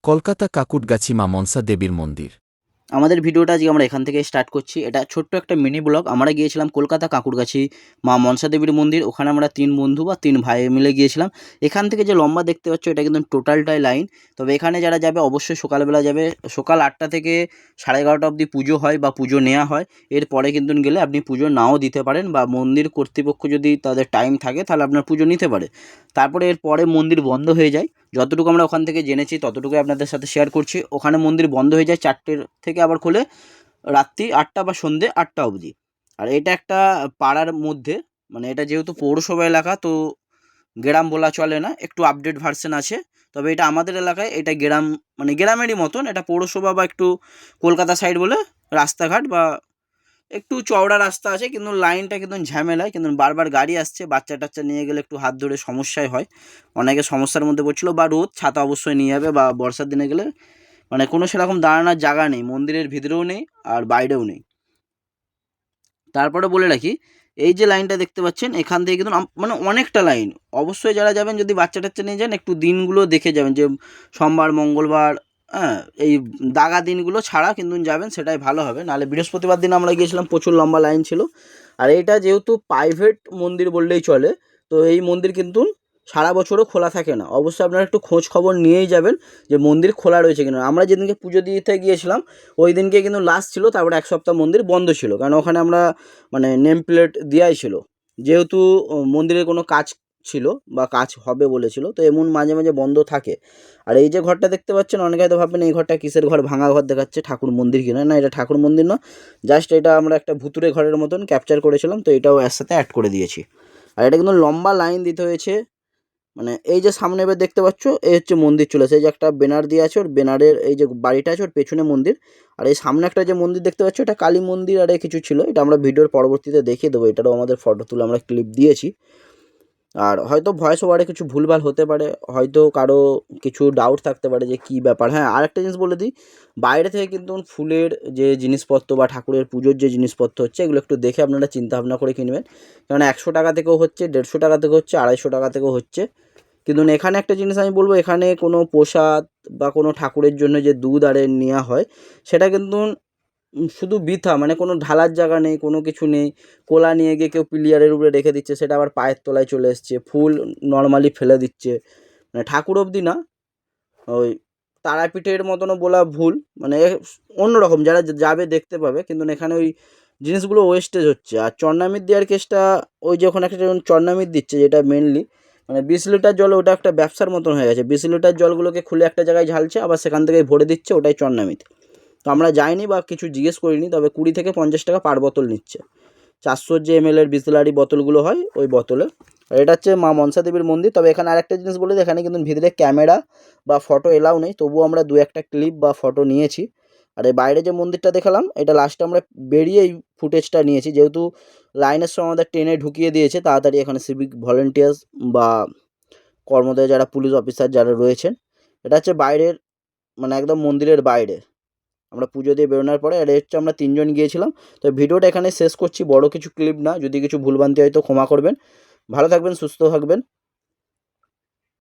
কলকাতা কাকুটগাছি মা মনসা দেবীর মন্দির। আমাদের ভিডিওটা আজকে আমরা এখান থেকে স্টার্ট করছি। এটা ছোট্ট একটা মিনি ব্লগ। আমরা গিয়েছিলাম কলকাতা কাঁকুড়গাছি মা মনসা দেবীর মন্দির। ওখানে আমরা ৩ বন্ধু বা ৩ ভাই মিলে গিয়েছিলাম। এখান থেকে যে লম্বা দেখতে পাচ্ছ এটা কিন্তু টোটালটাই লাইন। তবে এখানে যারা যাবে অবশ্যই সকালবেলা যাবে। সকাল ৮টা থেকে 11:30 অবধি পুজো হয় বা পুজো নেওয়া হয়। এরপরে কিন্তু গেলে আপনি পুজো নাও দিতে পারেন বা মন্দির কর্তৃপক্ষ যদি তাদের টাইম থাকে তাহলে আপনার পুজো নিতে পারে। তারপরে এরপরে মন্দির বন্ধ হয়ে যায়। যতটুকু আমরা ওখান থেকে জেনেছি ততটুকুই আপনাদের সাথে শেয়ার করছি। ওখানে মন্দির বন্ধ হয়ে যায় 4টের থেকে আবার খোলে রাত্রি 8টা বা সন্ধ্যে 8টা অবধি। আর এটা একটা পাড়ার মধ্যে, মানে এটা যেহেতু পৌরসভা এলাকা তো গ্রাম বলা চলে না, একটু আপডেট ভার্সন আছে। তবে এটা আমাদের এলাকায় এটা গ্রাম, মানে গ্রামেরই মতন। এটা পৌরসভা বা একটু কলকাতা সাইড বলে রাস্তাঘাট বা একটু চওড়া রাস্তা আছে, কিন্তু লাইনটা কিন্তু ঝামেলায়, কিন্তু বারবার গাড়ি আসছে। বাচ্চা টাচ্চা নিয়ে গেলে একটু হাত ধরে সমস্যায় হয়, অনেকে সমস্যার মধ্যে পড়ছিল। বা রোদ ছাতা অবশ্যই নিয়ে যাবে, বা বর্ষার দিনে গেলে মানে কোনো সেরকম দাঁড়ানোর জায়গা নেই, মন্দিরের ভিতরেও নেই আর বাইরেও নেই। তারপরে বলে রাখি, এই যে লাইনটা দেখতে পাচ্ছেন এখান থেকে কিন্তু মানে অনেকটা লাইন। অবশ্যই যারা যাবেন যদি বাচ্চা টাচ্চা নিয়ে যান একটু দিনগুলো দেখে যাবেন, যে সোমবার মঙ্গলবার, হ্যাঁ, এই দাগা দিনগুলো ছাড়া কিন্তু যাবেন, সেটাই ভালো হবে। নাহলে বৃহস্পতিবার দিন আমরা গিয়েছিলাম, প্রচুর লম্বা লাইন ছিল। আর এইটা যেহেতু প্রাইভেট মন্দির বললেই চলে, তো এই মন্দির কিন্তু সারা বছরও খোলা থাকে না। অবশ্যই আপনারা একটু খোঁজ খবর নিয়েই যাবেন যে মন্দির খোলা রয়েছে কিনা। আমরা যেদিনকে পুজো দিতে গিয়েছিলাম ওই দিনকে কিন্তু লাস্ট ছিল, তারপরে 1 সপ্তাহ মন্দির বন্ধ ছিল, কারণ ওখানে আমরা মানে নেম প্লেট দেওয়াই ছিল। যেহেতু মন্দিরের কোনো কাজ ছিল বা কাজ হবে বলেছিল, তো এমন মাঝে মাঝে বন্ধ থাকে। আর এই যে ঘরটা দেখতে পাচ্ছেন, অনেকে হয়তো ভাববেন এই ঘরটা কিসের ঘর, ভাঙা ঘর দেখাচ্ছে, ঠাকুর মন্দির কিনা। না, এটা ঠাকুর মন্দির না, জাস্ট এটা আমরা একটা ভুতুরে ঘরের মতন ক্যাপচার করেছিলাম, তো এটাও এর সাথে অ্যাড করে দিয়েছি। আর এটা কিন্তু লম্বা লাইন দিতে হয়েছে। মানে এই যে সামনে এবার দেখতে পাচ্ছ এই হচ্ছে মন্দির চলে এসেছে। এই যে একটা ব্যানার দিয়ে আছে, ওর ব্যানারের এই যে বাড়িটা আছে ওর পেছনে মন্দির। আর এই সামনে একটা যে মন্দির দেখতে পাচ্ছ এটা কালী মন্দির আর কিছু ছিল, এটা আমরা ভিডিওর পরবর্তীতে দেখিয়ে দেবো। এটারও আমাদের ফটো তুলে আমরা ক্লিপ দিয়েছি। আর হয়তো ভয়েস ওভারে কিছু ভুলভাল হতে পারে, হয়তো কারো কিছু ডাউট থাকতে পারে যে কী ব্যাপার। হ্যাঁ, আরেকটা জিনিস বলে দিই, বাইরে থেকে কিন্তু ফুলের যে জিনিসপত্র বা ঠাকুরের পুজোর যে জিনিসপত্র হচ্ছে এগুলো একটু দেখে আপনারা চিন্তা ভাবনা করে কিনবেন। কারণ 100 টাকা থেকেও হচ্ছে, 150 টাকা থেকেও হচ্ছে, 250 টাকা থেকেও হচ্ছে। কিন্তু এখানে একটা জিনিস আমি বলবো, এখানে কোনো প্রসাদ বা কোনো ঠাকুরের জন্য যে দুধ আরে নেওয়া হয় সেটা কিন্তু শুধু বৃথা, মানে কোনো ঢালার জায়গা নেই, কোনো কিছু নেই। কোলা নিয়ে গিয়ে কেউ পিলিয়ারের উপরে রেখে দিচ্ছে, সেটা আবার পায়ের তলায় চলে এসছে। ফুল নর্মালি ফেলে দিচ্ছে, মানে ঠাকুর অবধি না, ওই তারাপীঠের মতনও বলা ভুল, মানে অন্যরকম যারা যাবে দেখতে পাবে। কিন্তু এখানে ওই জিনিসগুলো ওয়েস্টেজ হচ্ছে। আর চন্নামির দেওয়ার কেসটা, ওই যে ওখানে একটা যেমন চন্নামির দিচ্ছে, যেটা মেনলি মানে 20 লিটার জল, ওটা একটা ব্যবসার মতন হয়ে গেছে। 20 লিটার জলগুলোকে খুলে একটা জায়গায় ঝালছে, আবার সেখান থেকেই ভরে দিচ্ছে, ওটাই চন্নামিত। তো আমরা যাইনি বা কিছু জিজ্ঞেস করিনি, তবে 20 থেকে 50 টাকা পার বোতল নিচ্ছে। 400 যে ml বিসলারি বোতলগুলো হয় ওই বোতলে। আর এটা হচ্ছে মা মনসা দেবীর মন্দির। তবে এখানে আরেকটা জিনিস বলে দিই, এখানে কিন্তু ভিতরে ক্যামেরা বা ফটো এলাও নেই, তবুও আমরা 2-1টা ক্লিপ বা ফটো নিয়েছি। আর এই বাইরে যে মন্দিরটা দেখালাম এটা লাস্টে আমরা বেরিয়ে এই ফুটেজটা নিয়েছি, যেহেতু লাইনের সময় আমাদের ট্রেনে ঢুকিয়ে দিয়েছে তাড়াতাড়ি। এখানে সিভিক ভলেন্টিয়ার্স বা কর্মধারী যারা পুলিশ অফিসার যারা রয়েছেন, এটা হচ্ছে বাইরের, মানে একদম মন্দিরের বাইরে। আমরা পুজো দিয়ে বেরোনোর পরে, আর হচ্ছে আমরা 3জন গিয়েছিলাম। তো ভিডিওটা এখানে শেষ করছি, বড় কিছু ক্লিপ না, যদি কিছু ভুলভ্রান্তি হয় তো ক্ষমা করবেন। ভালো থাকবেন, সুস্থ থাকবেন।